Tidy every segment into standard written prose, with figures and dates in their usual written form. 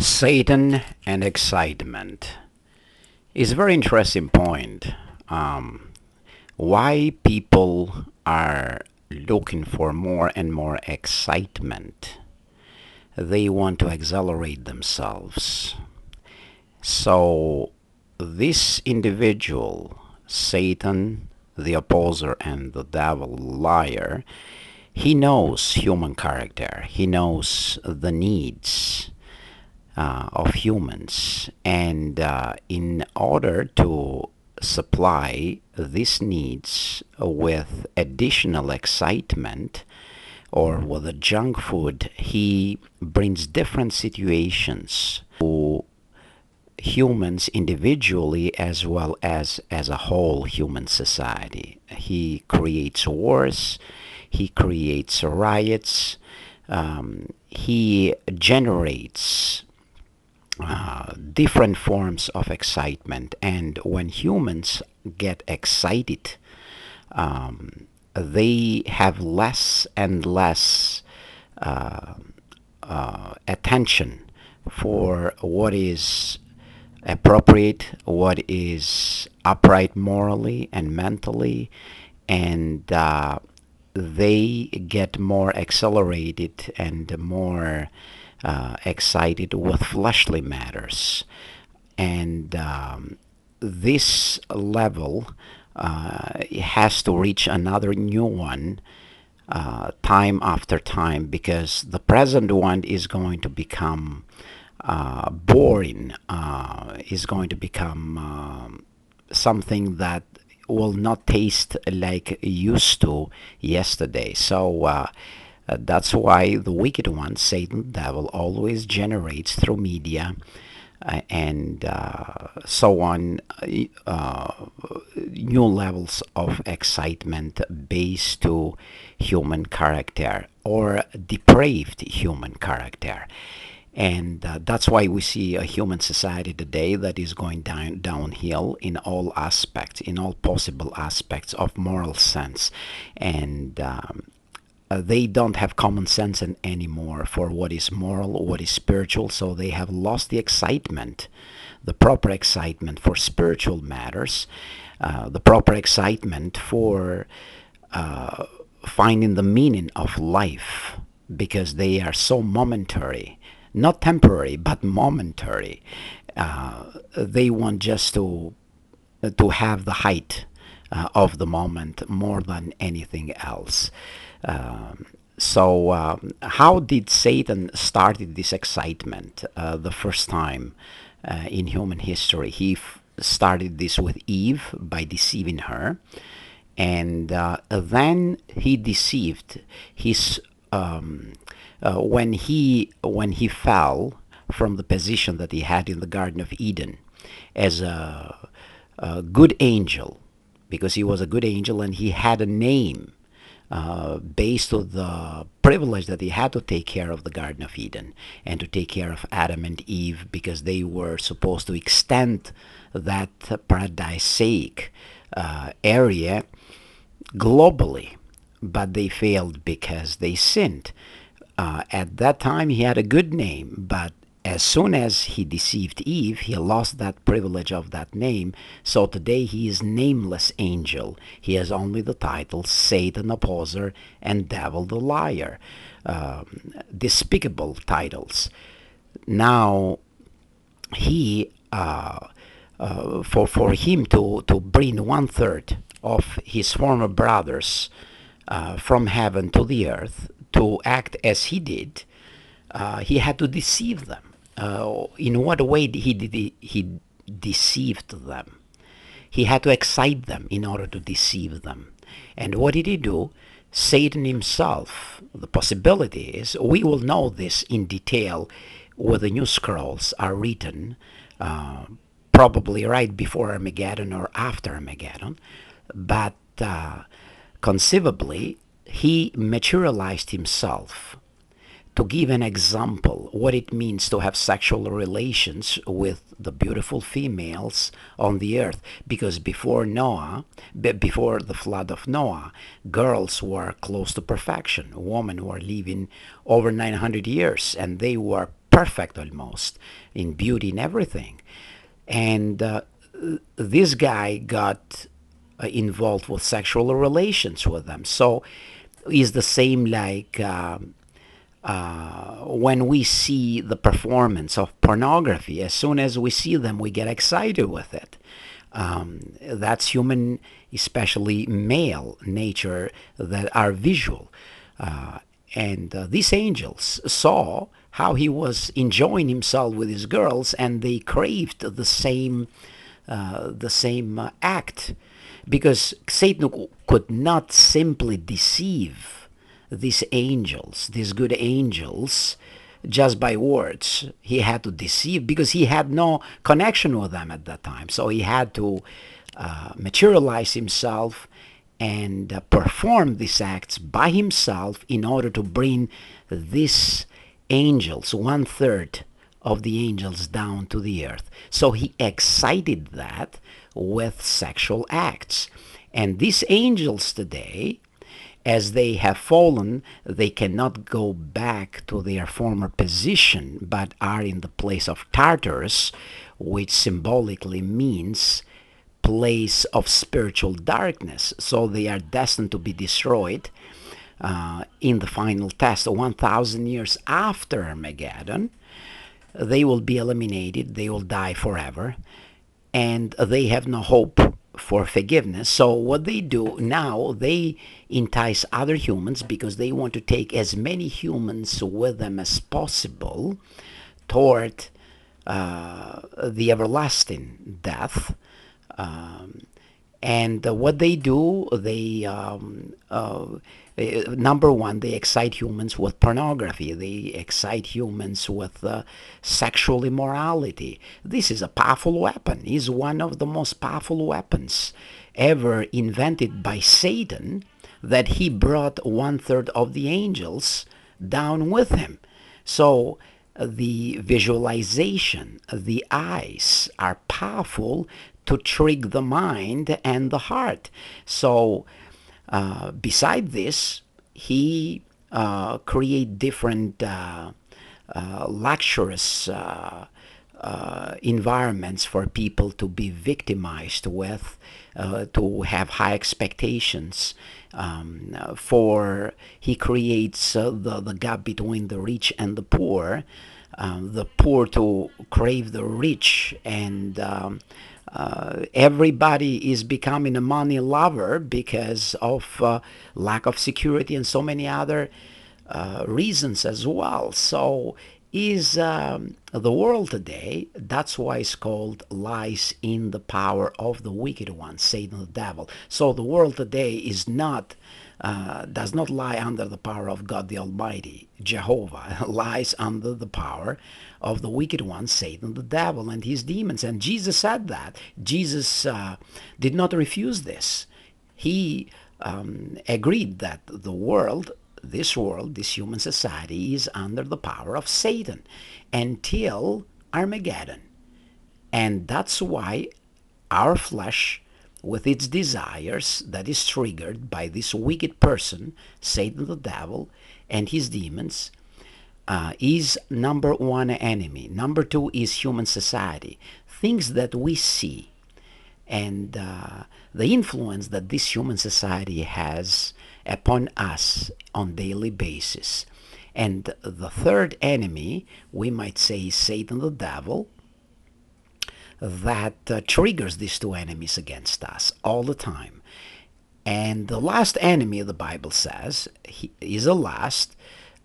Satan and excitement is a very interesting point. Um, why people are looking for more and more excitement? They want to accelerate themselves. So, this individual, Satan, the opposer, and the devil, liar, he knows human character. He knows the needs of humans. And in order to supply these needs with additional excitement or with a junk food, he brings different situations to humans individually as well as a whole human society. He creates wars, he creates riots, he generates different forms of excitement. And when humans get excited, they have less and less attention for what is appropriate, what is upright morally and mentally, and they get more accelerated and more excited with fleshly matters. And this level has to reach another new one time after time, because the present one is going to become boring, is going to become something that will not taste like it used to yesterday. So that's why the wicked one, Satan, devil, always generates through media and so on new levels of excitement based to human character or depraved human character. And that's why we see a human society today that is going downhill in all aspects, in all possible aspects of moral sense. And they don't have common sense anymore for what is moral, what is spiritual, so they have lost the excitement, the proper excitement for spiritual matters, the proper excitement for finding the meaning of life, because they are so momentary, not temporary, but momentary. They want just to have the height of the moment more than anything else. So, how did Satan started this excitement the first time in human history? He started this with Eve by deceiving her, and then he deceived his when he fell from the position that he had in the Garden of Eden as a good angel, because he was a good angel and he had a name based on the privilege that he had to take care of the Garden of Eden and to take care of Adam and Eve, because they were supposed to extend that paradisaic area globally, but they failed because they sinned. At that time, he had a good name, but as soon as he deceived Eve, he lost that privilege of that name. So today he is nameless angel. He has only the title Satan, opposer, and devil, the liar. Despicable titles. Now he for him to bring one third of his former brothers from heaven to the earth to act as he did, he had to deceive them. In what way did he deceived them? He had to excite them in order to deceive them. And what did he do? Satan himself. The possibility is we will know this in detail when the new scrolls are written, uh, probably right before Armageddon or after Armageddon. But conceivably, he materialized himself to give an example what it means to have sexual relations with the beautiful females on the earth, because before Noah, before the flood of Noah, girls were close to perfection. Women were living over 900 years and they were perfect almost in beauty and everything. And this guy got involved with sexual relations with them. So it's the same like when we see the performance of pornography. As soon as we see them, we get excited with it. That's human, especially male nature, that are visual. And these angels saw how he was enjoying himself with his girls, and they craved the same act, because Satan could not simply deceive these angels, these good angels, just by words. He had to deceive because he had no connection with them at that time. So he had to materialize himself and perform these acts by himself in order to bring these angels, 1/3 of the angels, down to the earth. So he excited that with sexual acts. And these angels today, as they have fallen, they cannot go back to their former position, but are in the place of Tartarus, which symbolically means place of spiritual darkness. So they are destined to be destroyed in the final test. 1,000 years after Armageddon, they will be eliminated, they will die forever, and they have no hope for forgiveness. So what they do now, they entice other humans because they want to take as many humans with them as possible toward the everlasting death. And what they do, they number one, they excite humans with pornography. They excite humans with sexual immorality. This is a powerful weapon. It's one of the most powerful weapons ever invented by Satan, that he brought 1/3 of the angels down with him. So the visualization, the eyes are powerful to trick the mind and the heart. So beside this, he create different luxurious environments for people to be victimized with, to have high expectations. For he creates the gap between the rich and the poor to crave the rich, and everybody is becoming a money lover because of lack of security and so many other reasons as well. So is the world today, that's why it's called, lies in the power of the wicked one, Satan the devil. So the world today is not does not lie under the power of God the Almighty, Jehovah. Lies under the power of the wicked one, Satan the devil, and his demons. And Jesus said that. Jesus did not refuse this. He agreed that the world, this human society, is under the power of Satan until Armageddon. And that's why our flesh, with its desires, that is triggered by this wicked person, Satan the devil, and his demons, is number one enemy. Number two is human society. Things that we see, and the influence that this human society has upon us on daily basis. And the third enemy, we might say, is Satan the devil, that triggers these two enemies against us all the time. And the last enemy, the Bible says, is the last,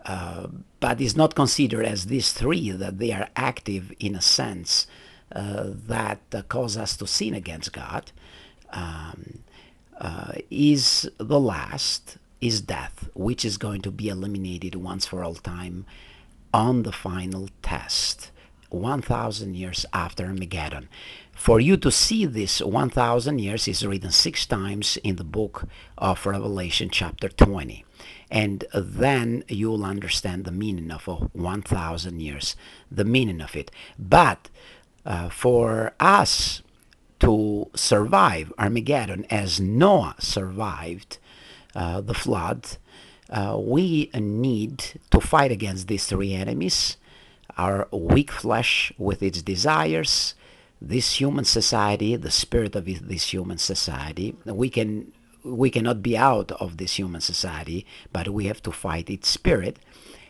but is not considered as these three, that they are active in a sense that cause us to sin against God. Is the last, is death, which is going to be eliminated once for all time on the final test, 1,000 years after Armageddon. For you to see this 1,000 years is written 6 times in the book of Revelation chapter 20. And then you'll understand the meaning of 1,000 years, the meaning of it. But for us to survive Armageddon as Noah survived the flood, we need to fight against these three enemies. our weak flesh with its desires, this human society, the spirit of this human society. We cannot be out of this human society, but we have to fight its spirit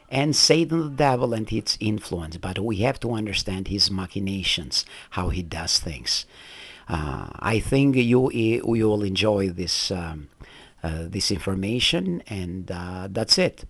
and Satan the devil and its influence. But we have to understand his machinations, how he does things. I think you will enjoy this information, and that's it.